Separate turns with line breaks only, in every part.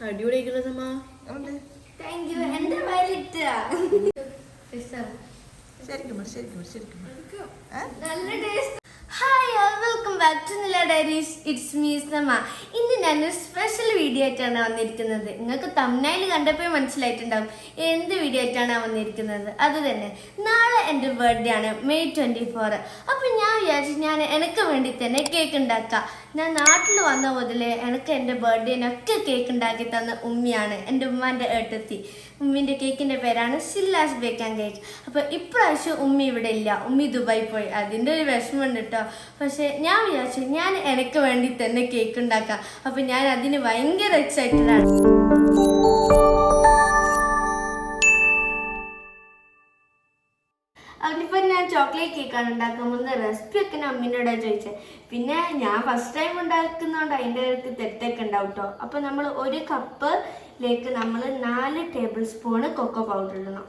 അടിപൊളിയായിട്ടുള്ളതമ്മ.
Hi welcome back to Nila diaries. It's me Samma. ഇന്ന് ഞാനൊരു special video ആയിട്ടാണ് വന്നിരിക്കുന്നത്. നിങ്ങൾക്ക് തംബ്നൈൽ കണ്ടപ്പോൾ മനസ്സിലായിട്ടുണ്ടാവും എന്ത് വീഡിയോ ആയിട്ടാണ് വന്നിരിക്കുന്നത്. അത് തന്നെ, നാളെ എൻ്റെ ബർത്ത്ഡേ ആണ്, May 24. അപ്പം ഞാൻ വിചാരിച്ചു ഞാൻ എനിക്ക് വേണ്ടി തന്നെ കേക്ക് ഉണ്ടാക്കാം. ഞാൻ നാട്ടിൽ വന്ന മുതലേ എനിക്ക് എൻ്റെ ബർത്ത്ഡേനൊക്കെ കേക്ക് ഉണ്ടാക്കി തന്ന ഉമ്മിയാണ്, എൻ്റെ ഉമ്മാൻ്റെ ഏട്ടത്തി. ഉമ്മിൻ്റെ കേക്കിൻ്റെ പേരാണ് സില്ലാസ് ബേക്ക് ആൻഡ് കേക്ക്. അപ്പോൾ ഇപ്രാവശ്യം ഉമ്മി ഇവിടെ ഇല്ല, ഉമ്മി ദുബായി പോയി. അതിൻ്റെ ഒരു വിഷമമുണ്ട് കേട്ടോ. പക്ഷേ ഞാൻ വിചാരിച്ചു ഞാൻ എനിക്ക് വേണ്ടി തന്നെ കേക്ക് ഉണ്ടാക്കാം. അപ്പോൾ ഞാൻ അതിന് ഭയങ്കര എക്സൈറ്റഡ് ആണ്. അതിനിപ്പോൾ ഞാൻ ചോക്ലേറ്റ് കേക്കാണ് ഉണ്ടാക്കാൻ പോകുന്നത്. റെസിപ്പി ഒക്കെ ഞാൻ അമ്മീനോടാണ് ചോദിച്ചത്. പിന്നെ ഞാൻ ഫസ്റ്റ് ടൈം ഉണ്ടാക്കുന്നതുകൊണ്ട് അതിൻ്റെ അടുത്ത് തെറ്റൊക്കെ ഉണ്ടാവും കേട്ടോ. അപ്പോൾ നമ്മൾ 1 കപ്പിലേക്ക് നമ്മൾ 4 ടേബിൾ സ്പൂണ് കൊക്കോ പൗഡർ ഇടണം.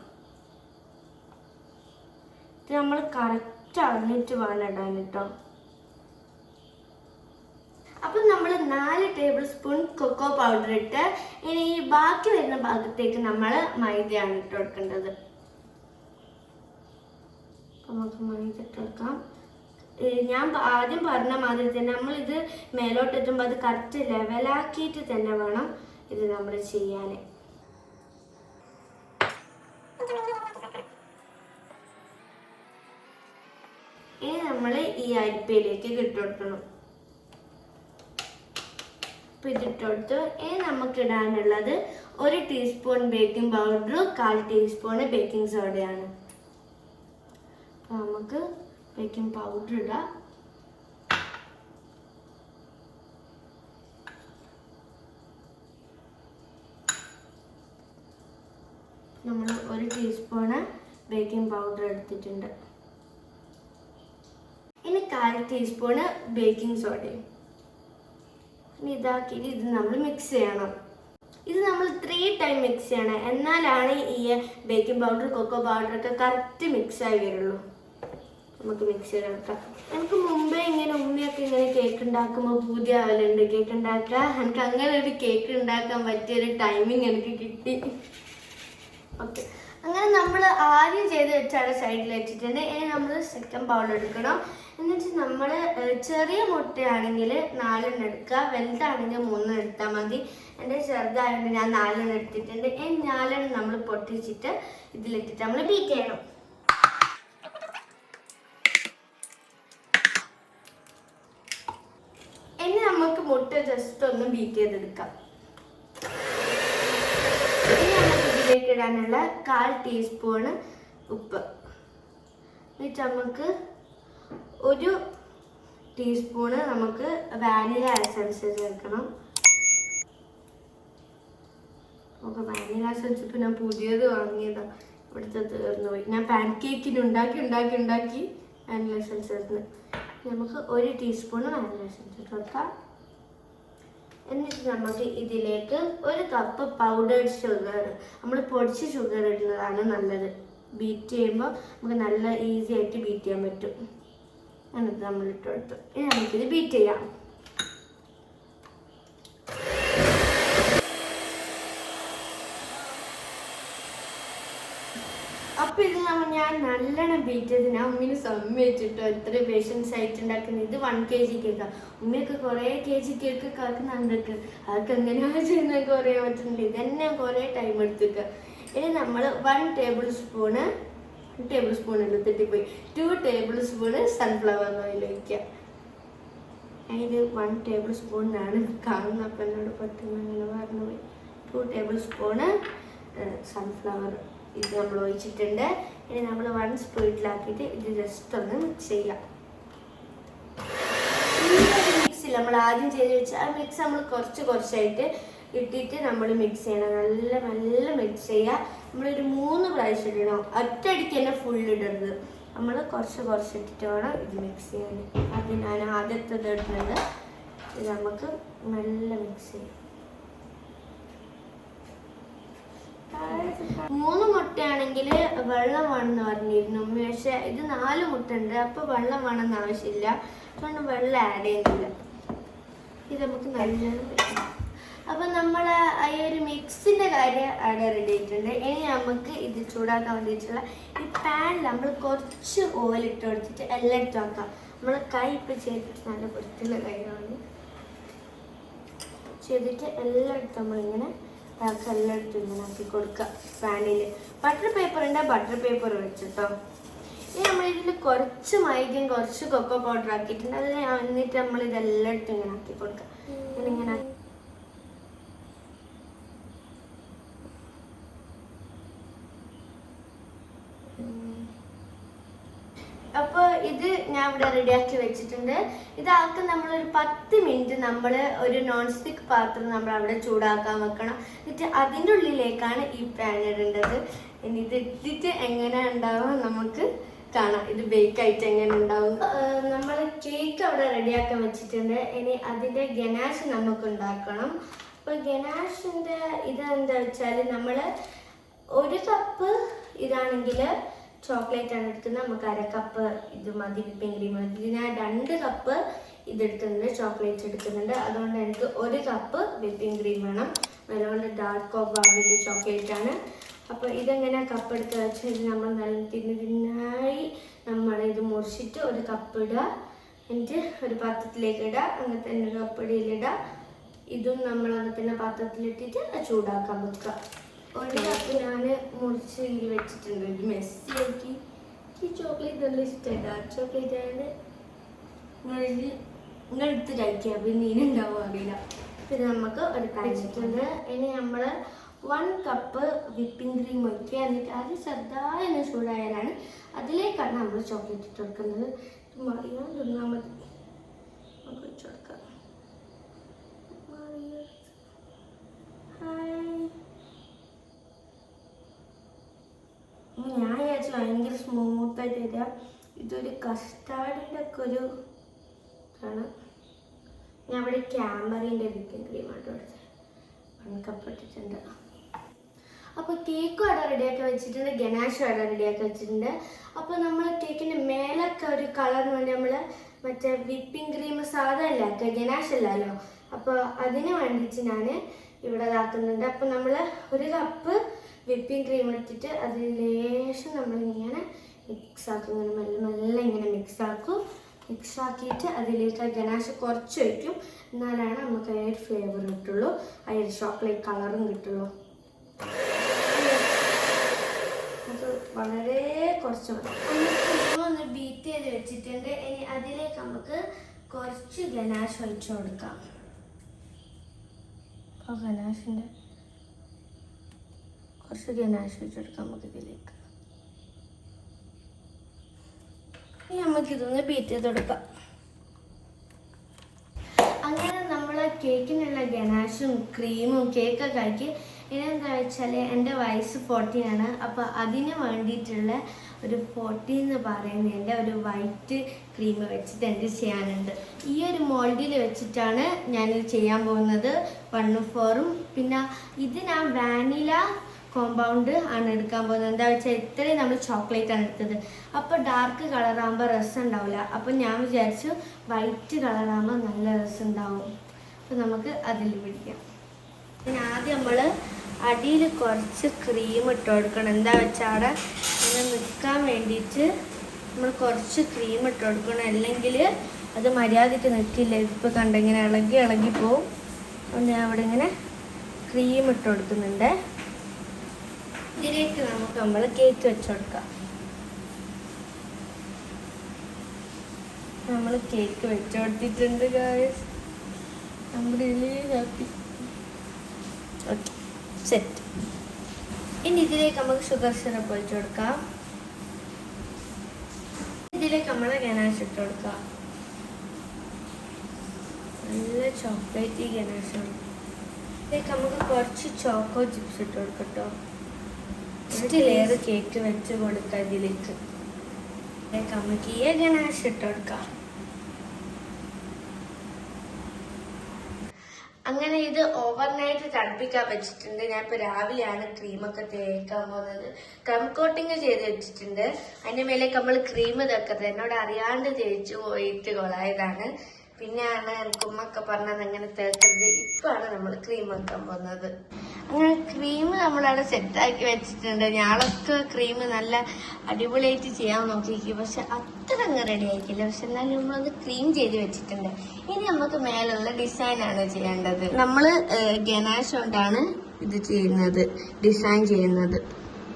ഇത് നമ്മൾ കറക്റ്റ് അറിഞ്ഞിട്ട് വേണം ഇടാൻ കേട്ടോ. അപ്പം നമ്മൾ 4 ടേബിൾ സ്പൂൺ കൊക്കോ പൗഡർ ഇട്ട് ഇനി ഈ ബാക്കി വരുന്ന ഭാഗത്തേക്ക് നമ്മൾ മൈദയാണ് ഇട്ട് കൊടുക്കേണ്ടത്. നമുക്ക് മൈദ ഇട്ട് കൊടുക്കാം. ഞാൻ ആദ്യം പറഞ്ഞ മാതിരി തന്നെ നമ്മളിത് മേലോട്ട് എത്തുമ്പോൾ അത് കറക്റ്റ് ലെവലാക്കിയിട്ട് തന്നെ വേണം ഇത് നമ്മൾ ചെയ്യാൻ. ഇനി നമ്മൾ ഈ അരിപ്പയിലേക്ക് ഇട്ട് കൊടുക്കണം. അപ്പം ഇതിട്ട് കൊടുത്തു. ഇനി നമുക്ക് ഇടാനുള്ളത് 1 ടീസ്പൂൺ ബേക്കിംഗ് പൗഡറും 1/4 ടീസ്പൂൺ ബേക്കിംഗ് സോഡയാണ്. അപ്പം നമുക്ക് ബേക്കിംഗ് പൗഡർ ഇടാം. നമ്മൾ 1 ടീസ്പൂണ് ബേക്കിംഗ് പൗഡർ എടുത്തിട്ടുണ്ട്. ഇനി 1/4 ടീസ്പൂണ് ബേക്കിംഗ് സോഡയും ഇനി ഇതാക്കിയിട്ട് ഇത് നമ്മൾ മിക്സ് ചെയ്യണം. ഇത് നമ്മൾ 3 ടൈം മിക്സ് ചെയ്യണം. എന്നാലാണ് ഈ ബേക്കിംഗ് പൗഡർ കൊക്കോ പൗഡറൊക്കെ കറക്റ്റ് മിക്സായി വരുള്ളൂ. നമുക്ക് മിക്സ് ചെയ്തെടുക്കാം. എനിക്ക് മുമ്പേ ഇങ്ങനെ ഉമ്മയൊക്കെ ഇങ്ങനെ കേക്ക് ഉണ്ടാക്കുമ്പോൾ പുതിയ ആവലുണ്ട് കേക്ക് ഉണ്ടാക്കുക. എനിക്ക് അങ്ങനെ ഒരു കേക്ക് ഉണ്ടാക്കാൻ പറ്റിയൊരു ടൈമിങ് എനിക്ക് കിട്ടി. ഓക്കെ, അങ്ങനെ നമ്മൾ ആദ്യം ചെയ്ത് വെച്ചാണ് സൈഡിൽ വെച്ചിട്ടുണ്ട്. ഇനി നമ്മൾ സെക്കൻഡ് ബൗൾ എടുക്കണം. എന്നിട്ട് നമ്മൾ ചെറിയ മുട്ടയാണെങ്കിൽ 4 എടുക്കുക, വലുതാണെങ്കിൽ 3 എടുത്താൽ മതി. എൻ്റെ ചെറുതായതുകൊണ്ട് ഞാൻ 4 എടുത്തിട്ടുണ്ട്. ഇനി 4 നമ്മൾ പൊട്ടിച്ചിട്ട് ഇതിലിട്ടിട്ട് നമ്മൾ ബീറ്റ് ചെയ്യണം. ഇനി നമുക്ക് മുട്ട ജസ്റ്റ് ഒന്ന് ബീറ്റ് ചെയ്തെടുക്കാം. ഇനി നമുക്ക് ഇതിലേക്ക് ഇടാനുള്ള 1/4 ടീസ്പൂണ് ഉപ്പ്. എന്നിട്ട് നമുക്ക് 1 ടീസ്പൂണ് നമുക്ക് വാനില എസൻസ് ചേർക്കണം. നമുക്ക് വാനില എസൻസ് ഇപ്പം ഞാൻ പുതിയത് വാങ്ങിയതാണ്, ഇവിടുത്തെ തീർന്നു പോയി. ഞാൻ പാൻ കേക്കിന് ഉണ്ടാക്കി വാനില എസൻസ് ചേർന്ന്. നമുക്ക് 1 ടീസ്പൂണ് വാനില എസൻസ് കൊടുക്കാം. എന്നിട്ട് നമുക്ക് ഇതിലേക്ക് 1 കപ്പ് പൗഡേർഡ് ഷുഗർ, നമ്മൾ പൊടിച്ച ഷുഗർ ഇടുന്നതാണ് നല്ലത്. ബീറ്റ് ചെയ്യുമ്പോൾ നമുക്ക് നല്ല ഈസി ആയിട്ട് ബീറ്റ് ചെയ്യാൻ പറ്റും. എന്നിട്ട് നമ്മൾ ഇട്ട് കൊടുത്തു. ഇനി നമുക്കിത് ബീറ്റ് ചെയ്യാം. അപ്പം ഇത് ഞാൻ നല്ലോണം ബീറ്റ് ചെയ്ത് ഞാൻ ഉമ്മിന് സമ്മതിച്ചിട്ടോ. എത്ര പേഷ്യൻസ് ആയിട്ട് ഉണ്ടാക്കുന്നത്. ഇത് 1 kg കേക്കാണ്. ഉമ്മയൊക്കെ കുറേ kg കേക്കൊക്കെ ആക്കുന്നുണ്ട്. അതൊക്കെ എങ്ങനെയാണ് ചെയ്യുന്നതൊക്കെ പറയാൻ പറ്റുന്നുണ്ട്. ഇതന്നെ കുറേ ടൈം എടുത്തിട്ട്. ഇനി നമ്മൾ 1 ടേബിൾ സ്പൂൺ എടുത്തിട്ട് 2 ടേബിൾ സ്പൂണ് സൺഫ്ലവർ ഓയിൽ ഒഴിക്കുക. അതിൽ 1 ടേബിൾ സ്പൂണിനാണ് കാണുന്നത്. അപ്പം എന്നോട് പെട്ടെന്ന് അങ്ങനെ പറഞ്ഞു പോയി. 2 ടേബിൾ സ്പൂണ് സൺഫ്ലവർ ഇത് നമ്മൾ ഒഴിച്ചിട്ടുണ്ട്. ഇനി നമ്മൾ 1 സ്പൂണിലാക്കിയിട്ട് ഇത് ജസ്റ്റ് ഒന്ന് മിക്സ് ചെയ്യാം. ഈ ഒരു മിക്സിൽ നമ്മൾ ആദ്യം ചെയ്ത് വെച്ച ആ മിക്സ് നമ്മൾ കുറച്ചായിട്ട് ഇട്ടിട്ട് നമ്മൾ മിക്സ് ചെയ്യണം. നല്ല മിക്സ് ചെയ്യുക. നമ്മളൊരു 3 പ്രാവശ്യം ഇടണം. ഒറ്റയടിക്ക് തന്നെ ഫുൾ ഇടരുത്. നമ്മൾ കുറച്ചിട്ടിട്ട് വേണം ഇത് മിക്സ് ചെയ്യാൻ. അത് ഞാൻ ആദ്യത്തെ ഇടുന്നത്. ഇത് നമുക്ക് നല്ല മിക്സ് ചെയ്യാം. 3 മുട്ടയാണെങ്കിൽ വെള്ളം വേണമെന്ന് പറഞ്ഞിരുന്നു. പക്ഷെ ഇത് 4 മുട്ട ഉണ്ട്, അപ്പൊ വെള്ളം വേണമെന്ന് ആവശ്യമില്ല. അതുകൊണ്ട് വെള്ളം ആഡ് ചെയ്യുന്നില്ല. ഇത് നമുക്ക് നല്ല അപ്പൊ നമ്മൾ ഈ ഒരു മിക്സിന്റെ കാര്യം അവിടെ റെഡി ആയിട്ടുണ്ട്. ഇനി നമുക്ക് ഇത് ചൂടാക്കാൻ വേണ്ടിയിട്ടുള്ള ഈ പാനിൽ നമ്മൾ കുറച്ച് ഓയിൽ ഇട്ട് കൊടുത്തിട്ട് എല്ലാം ഇട്ട് വെക്കാം. നമ്മൾ കൈ ഇപ്പം ചെയ്തിട്ട് നല്ല വൃത്തിയുള്ള കൈയാണ് ചെയ്തിട്ട് എല്ലാം എടുത്ത് നമ്മളിങ്ങനെ എല്ലാം എടുത്ത് ഇങ്ങനെ ആക്കി കൊടുക്കുക. പാനിൽ ബട്ടർ പേപ്പർ ഉണ്ടെങ്കിൽ ബട്ടർ പേപ്പർ വെച്ചിട്ടോ. ഇനി നമ്മളിതിൽ കുറച്ച് മൈദയും കുറച്ച് കൊക്കോ പൗഡർ ആക്കിയിട്ടുണ്ട്. അത് എന്നിട്ട് നമ്മൾ ഇതെല്ലാം എടുത്ത് ഇങ്ങനെ ആക്കി കൊടുക്കുക. ഇങ്ങനെ അപ്പോൾ ഇത് ഞാൻ ഇവിടെ റെഡിയാക്കി വെച്ചിട്ടുണ്ട്. ഇതാക്കി നമ്മളൊരു 10 മിനിറ്റ് നമ്മൾ ഒരു നോൺ സ്റ്റിക്ക് പാത്രം നമ്മൾ അവിടെ ചൂടാക്കാൻ വെക്കണം. എന്നിട്ട് അതിൻ്റെ ഉള്ളിലേക്കാണ് ഈ പാൻ ഇടേണ്ടത്. ഇനി ഇത് ഇട്ടിട്ട് എങ്ങനെ ഉണ്ടാവും നമുക്ക് കാണാം. ഇത് ബേക്ക് ആയിട്ട് എങ്ങനെ ഉണ്ടാവും. നമ്മൾ കേക്ക് അവിടെ റെഡിയാക്കാൻ വെച്ചിട്ടുണ്ട്. ഇനി അതിൻ്റെ ഗനാഷ് നമുക്ക് ഉണ്ടാക്കണം. അപ്പോൾ ഗനാഷിൻ്റെ ഇതെന്താ വെച്ചാൽ നമ്മൾ 1 കപ്പ് ഇതാണെങ്കിൽ ചോക്ലേറ്റ് ആണ് എടുക്കുന്നത്. നമുക്ക് 1/2 കപ്പ് ഇത് മതി വിപ്പിംഗ് ക്രീം. ഇതിൽ ഞാൻ 2 കപ്പ് ഇതെടുക്കുന്നുണ്ട്, ചോക്ലേറ്റ് എടുക്കുന്നുണ്ട്. അതുകൊണ്ട് എനിക്ക് 1 കപ്പ് വിപ്പിംഗ് ക്രീം വേണം. അതുകൊണ്ട് ഡാർക്ക് കോബാർഡിൻ്റെ ചോക്ലേറ്റ് ആണ്. അപ്പോൾ ഇതെങ്ങനെ കപ്പ് എടുക്കുക വെച്ചാൽ ഇത് നമ്മൾ നല്ല തിന്നായി ഇത് മുറിച്ചിട്ട് 1 കപ്പ് ഇടുക. എന്നിട്ട് ഒരു പാത്രത്തിലേക്ക് ഇടുക. അങ്ങനത്തെ 1 കപ്പ് ഇടയിലിടുക. ഇതും നമ്മൾ അങ്ങനത്തെ പാത്രത്തിലിട്ടിട്ട് ചൂടാക്കാൻ വെക്കുക. 1 കപ്പ് ഞാൻ മുറിച്ച് ഇതിൽ വെച്ചിട്ടുണ്ട്. ഇത് മെസ്സി ആക്കി. ഈ ചോക്ലേറ്റ് നല്ല ഇഷ്ടമാണ്. ഡാർക്ക് ചോക്ലേറ്റ് ആയത് നിങ്ങളെടുത്ത് കഴിക്കുക. പിന്നെ ഇതിനുണ്ടാവും അറിയില്ല. പിന്നെ നമുക്ക് ഒരു കഴിച്ചിട്ടുണ്ട്. ഇനി നമ്മൾ 1 കപ്പ് വിപ്പിംഗ് ക്രീം വയ്ക്കുക. എന്നിട്ട് അത് ചെറുതായി ഒന്ന് ചൂടായാലാണ് അതിലേക്കാണ് നമ്മൾ ചോക്ലേറ്റ് ഇട്ട് കൊടുക്കുന്നത്. മറിയാൻ തിന്നാൽ മതി. നമുക്ക് വെച്ച് കൊടുക്കാം. ഞാൻ വിചാരിച്ചു ഭയങ്കര സ്മൂത്തായിട്ട് തരാം. ഇതൊരു കസ്റ്റാർഡിൻ്റെ ഒക്കെ ഒരു ഇതാണ്. ഞാൻ ഇവിടെ ക്യാമറീൻ്റെ വിപ്പിംഗ് ക്രീമാണ് കൊടുത്തത്. 1 കപ്പ് ഇട്ടിട്ടുണ്ട്. അപ്പോൾ കേക്കും അവിടെ റെഡിയാക്കി വെച്ചിട്ടുണ്ട്. ഗനാഷും അവിടെ റെഡിയാക്കി വെച്ചിട്ടുണ്ട്. അപ്പോൾ നമ്മൾ കേക്കിൻ്റെ മേലൊക്കെ ഒരു കളറിന് വേണ്ടി നമ്മൾ മറ്റേ വിപ്പിംഗ് ക്രീം സാധാരണ ഗനാഷ് അല്ലല്ലോ. അപ്പോൾ അതിന് വേണ്ടിയിട്ട് ഞാൻ ഇവിടെ ഇതാക്കുന്നുണ്ട്. അപ്പോൾ നമ്മൾ 1 കപ്പ് വിപ്പിംഗ് ക്രീം എടുത്തിട്ട് അതിൽ ലേശം നമ്മളിങ്ങനെ മിക്സാക്കും. ഇങ്ങനെ മെല്ലെ മെല്ലെ ഇങ്ങനെ മിക്സാക്കും. മിക്സാക്കിയിട്ട് അതിലേക്ക് ഗനാഷ് കുറച്ച് വയ്ക്കും. എന്നാലാണ് നമുക്ക് ആ ഒരു ഫ്ലേവർ കിട്ടുള്ളൂ, ആ ഒരു ചോക്ലേറ്റ് കളറും കിട്ടുള്ളൂ. അത് വളരെ കുറച്ച് ഒന്ന് ബീറ്റ് ചെയ്ത് വെച്ചിട്ടുണ്ട്. ഇനി അതിലേക്ക് നമുക്ക് കുറച്ച് ഗനാഷ് ഒഴിച്ചു കൊടുക്കാം. അപ്പോൾ ഗനാഷിൻ്റെ കുറച്ച് ഗനാഷ് വെച്ചെടുക്കാം നമുക്ക് ഇതിലേക്ക്. ഇനി നമുക്കിതൊന്ന് ബീറ്റ് ചെയ്ത് കൊടുക്കാം. അങ്ങനെ നമ്മൾ കേക്കിനുള്ള ഗനാഷും ക്രീമും കേക്കൊക്കെ ആക്കി. ഇനി എന്താ വെച്ചാൽ എൻ്റെ വയസ്സ് 14 ആണ്. അപ്പോൾ അതിന് വേണ്ടിയിട്ടുള്ള ഒരു 14 എന്ന് പറയുന്നതിൻ്റെ ഒരു വൈറ്റ് ക്രീം വെച്ചിട്ട് എന്ത് ചെയ്യാനുണ്ട്. ഈ ഒരു മോൾഡിൽ വെച്ചിട്ടാണ് ഞാനിത് ചെയ്യാൻ പോകുന്നത്. 1 4 പിന്നെ ഇത് ഞാൻ വാനില കോമ്പൗണ്ട് ആണ് എടുക്കാൻ പോകുന്നത്. എന്താ വെച്ചാൽ ഇത്രയും നമ്മൾ ചോക്ലേറ്റ് ആണ് എടുത്തത്. അപ്പോൾ ഡാർക്ക് കളറാകുമ്പോൾ രസം ഉണ്ടാവില്ല. അപ്പോൾ ഞാൻ വിചാരിച്ചു വൈറ്റ് കളറാകുമ്പോൾ നല്ല രസം ഉണ്ടാവും. അപ്പോൾ നമുക്ക് അതിൽ പിടിക്കാം. പിന്നെ ആദ്യം നമ്മൾ അടിയിൽ കുറച്ച് ക്രീം ഇട്ട് കൊടുക്കണം. എന്താ വെച്ചാൽ അവിടെ ഇങ്ങനെ നിൽക്കാൻ വേണ്ടിയിട്ട് നമ്മൾ കുറച്ച് ക്രീം ഇട്ട് കൊടുക്കണം. അല്ലെങ്കിൽ അത് മര്യാദയ്ക്ക് നിൽക്കില്ല. ഇതിപ്പോൾ കണ്ടിങ്ങനെ ഇളകി പോവും. അതുകൊണ്ട് ഞാൻ അവിടെ ഇങ്ങനെ ക്രീം ഇട്ട് കൊടുക്കുന്നുണ്ട്. ഇതിലേക്ക് നമുക്ക് നമ്മൾ കേക്ക് വെച്ച് കൊടുക്കാം. നമ്മൾ കേക്ക് വെച്ച് കൊടുത്തിട്ടുണ്ട് ഗായ്സ്. ഹാപ്പി. Okay, set. ഇനി ഇതിലേക്ക് നമുക്ക് ഷുഗർ സിറപ്പ് ഒഴിച്ചു കൊടുക്കാം. ഇതിലേക്ക് നമ്മൾ ഗനാഷ് ഇട്ട് കൊടുക്കാം. നല്ല ചോക്ലേറ്റ് ഗനാഷാണ്. ഇതിലേക്ക് നമുക്ക് കുറച്ച് ചോക്കോ ചിപ്സ് ഇട്ട് കൊടുക്കട്ടോ. ഫസ്റ്റ് ലെയർ കേക്ക് വെച്ച് കൊടുക്കാം. ഇതിലേക്ക് നമുക്ക് ഈ ഗനാഷ് ഇട്ട് കൊടുക്കാം. അങ്ങനെ ഇത് ഓവർനൈറ്റ് തണുപ്പിക്കാൻ വെച്ചിട്ടുണ്ട്. ഞാൻ ഇപ്പൊ രാവിലെയാണ് ക്രീമൊക്കെ തേക്കാൻ പോകുന്നത്. കം കോട്ടിങ് ചെയ്ത് വെച്ചിട്ടുണ്ട്. അതിന്റെ മേലേക്ക് നമ്മൾ ക്രീം തേക്കരുത്. എന്നോട് അറിയാണ്ട് തേച്ചു പോയിട്ട് കൊളായതാണ്. പിന്നെയാണ് എനിക്ക് ഉമ്മൊക്കെ പറഞ്ഞത് അങ്ങനെ തേക്കരുത്. ഇപ്പാണ് നമ്മൾ ക്രീം വെക്കാൻ പോകുന്നത്. അങ്ങനെ ക്രീം നമ്മളവിടെ സെറ്റാക്കി വെച്ചിട്ടുണ്ട്. ഞാളൊക്കെ ക്രീം നല്ല അടിപൊളിയായിട്ട് ചെയ്യാൻ നോക്കിയിരിക്കും. പക്ഷെ അത്ര അങ്ങ് റെഡി ആയിക്കില്ല. പക്ഷെ എന്നാലും നമ്മളത് ക്രീം ചെയ്ത് വെച്ചിട്ടുണ്ട്. ഇനി നമുക്ക് മേലുള്ള ഡിസൈനാണ് ചെയ്യേണ്ടത്. നമ്മള് ഗനാഷ് കൊണ്ടാണ് ഇത് ചെയ്യുന്നത്, ഡിസൈൻ ചെയ്യുന്നത്.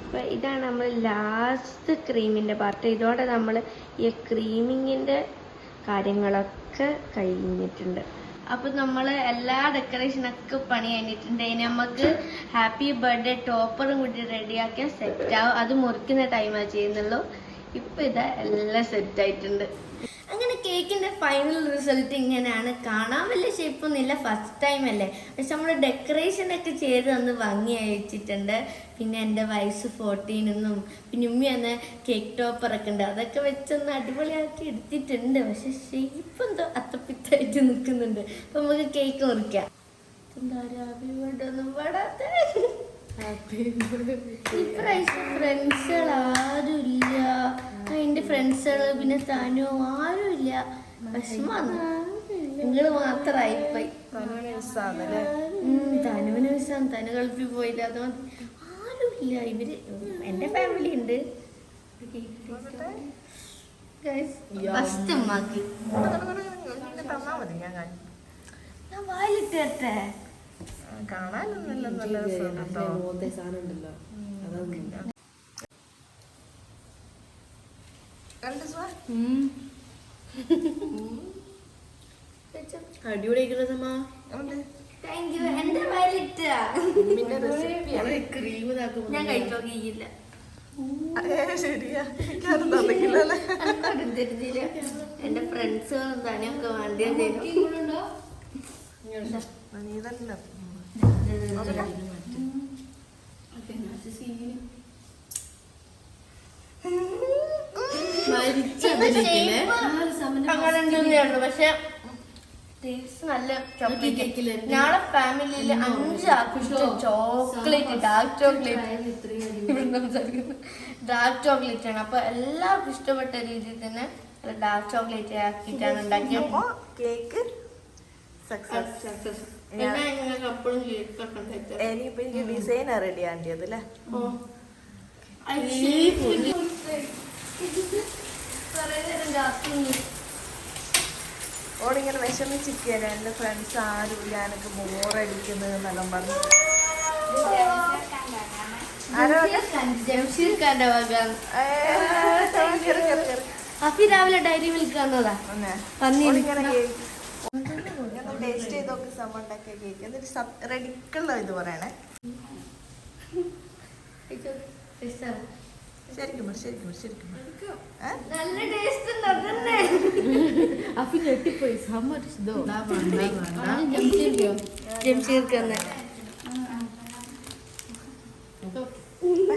അപ്പൊ ഇതാണ് നമ്മൾ ലാസ്റ്റ് ക്രീമിന്റെ പാർട്ട്. ഇതോടെ നമ്മൾ ഈ ക്രീമിങ്ങിന്റെ കാര്യങ്ങളൊക്കെ കഴിഞ്ഞിട്ടുണ്ട്. അപ്പൊ നമ്മള് എല്ലാ ഡെക്കറേഷനൊക്കെ പണി കഴിഞ്ഞിട്ടുണ്ട്. ഇനി നമുക്ക് ഹാപ്പി ബർത്ത്ഡേ ടോപ്പറും കൂടി റെഡിയാക്കിയാൽ സെറ്റ് ആവും. അത് മുറിക്കുന്ന ടൈമാ ചെയ്യുന്നുള്ളൂ. ഇപ്പൊ ഇതാ എല്ലാം സെറ്റ് ആയിട്ടുണ്ട്. അങ്ങനെ കേക്കിന്റെ ഫൈനൽ റിസൾട്ട് ഇങ്ങനെയാണ്. കാണാൻ വലിയ ഷേപ്പൊന്നുമില്ല, ഫസ്റ്റ് ടൈം അല്ലേ. പക്ഷെ നമ്മൾ ഡെക്കറേഷൻ ഒക്കെ ചെയ്ത് തന്ന് ഭംഗി അയച്ചിട്ടുണ്ട്. പിന്നെ എൻ്റെ വയസ്സ് 14 പിന്നെ ഉമ്മി അന്ന് കേക്ക് ടോപ്പറൊക്കെ ഉണ്ട്, അതൊക്കെ വെച്ചൊന്ന് അടിപൊളിയാക്കി എടുത്തിട്ടുണ്ട്. പക്ഷെ ഷേപ്പ് എന്തോ അത്തപ്പിത്തായിട്ട് നിൽക്കുന്നുണ്ട്. അപ്പൊ നമുക്ക് കേക്ക് മുറിക്കാം. എന്താ ഹാപ്പി ബർത്ത്ഡേ ഒന്നും പാടാത്ത ഇപ്രാവശ്യം ഫ്രണ്ട്സുകൾ ആരുമില്ല. എന്റെ ഫ്രണ്ട്സുകൾ പിന്നെ തനു ആരുമില്ല. വിഷമാണ്. നിങ്ങള് മാത്രായിപ്പോയി. തനുവിന് വിഷമാണ്. തനു ഗൾഫിൽ പോയില്ല. അതുകൊണ്ട് ആരുമില്ല. ഇവര് എന്റെ ഫാമിലി ഉണ്ട്. ഫസ്റ്റ് അമ്മാക്കി ഞാൻ വായിലിട്ട് തരട്ടെ.
അടിപൊളിയായിട്ടുള്ളതമ്മാ.
Thank you. എന്റെ വായിലിട്ട
ക്രീം
ഞാൻ കഴിച്ചോക്കിയില്ല. എന്റെ ഫ്രണ്ട്സുകളും തന്നെയൊക്കെ വേണ്ടിയ പക്ഷെ ടേസ്റ്റ് നല്ല ചോക്ലേറ്റ്. ഞങ്ങളുടെ ഫാമിലിയിൽ 5 ആൾക്കും ചോക്ലേറ്റ്, ഡാർക്ക് ചോക്ലേറ്റ് ആണ്. അപ്പൊ എല്ലാവർക്കും ഇഷ്ടപ്പെട്ട രീതിയിൽ തന്നെ ഡാർക്ക് ചോക്ലേറ്റ് ആക്കിയിട്ടാണ് ഉണ്ടാക്കിയത്. Cake success. എപ്പോഴും
ഇനിയിപ്പോ എനിക്ക് ഡിസൈൻ റെഡി ആണ്ടിയത് അല്ലേ? ഓടിങ്ങനെ വിഷമിച്ചിരിക്കുകയല്ല. എൻ്റെ ഫ്രണ്ട്സ് ആരുമില്ല, എനിക്ക് ബോറടിക്കുന്നത് എന്നെല്ലാം പറഞ്ഞു.
രാവിലെ ഡയറി മിൽക്ക് വന്നതാ.
ടേസ്റ്റ് ചെയ്ത് നോക്കി സംഭവം ഉണ്ടാക്കിയ കേക്ക്. എന്നിട്ട് റെഡിക്കുള്ള ഇത് പറയണേ. ശരിക്കും
നല്ല ടേസ്റ്റ്
ഞെട്ടിപ്പോയി.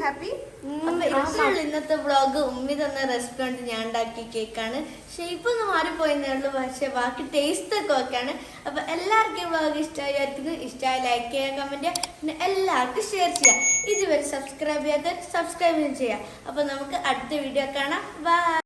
ഹാപ്പി.
ഇന്നത്തെ വ്ളോഗ് ഉമ്മി തന്ന റെസ്റ്റോറൻറ്റ് ഞാൻ ഉണ്ടാക്കിയ കേക്കാണ്. ഷേപ്പ് ഒന്ന് മാറിപ്പോയെന്നേ ഉള്ളൂ, പക്ഷെ ബാക്കി ടേസ്റ്റ് ഒക്കെ ഓക്കെയാണ്. അപ്പൊ എല്ലാവർക്കും വ്ളോഗ് ഇഷ്ടമായിരിക്കുന്നു. ഇഷ്ടമായി ലൈക്ക് ചെയ്യുക, കമന്റ് ചെയ്യുക, പിന്നെ എല്ലാവർക്കും ഷെയർ ചെയ്യാം. ഇതുവരെ സബ്സ്ക്രൈബ് ചെയ്യാത്ത സബ്സ്ക്രൈബ് ചെയ്യാം. അപ്പൊ നമുക്ക് അടുത്ത വീഡിയോ കാണാം. ബൈ.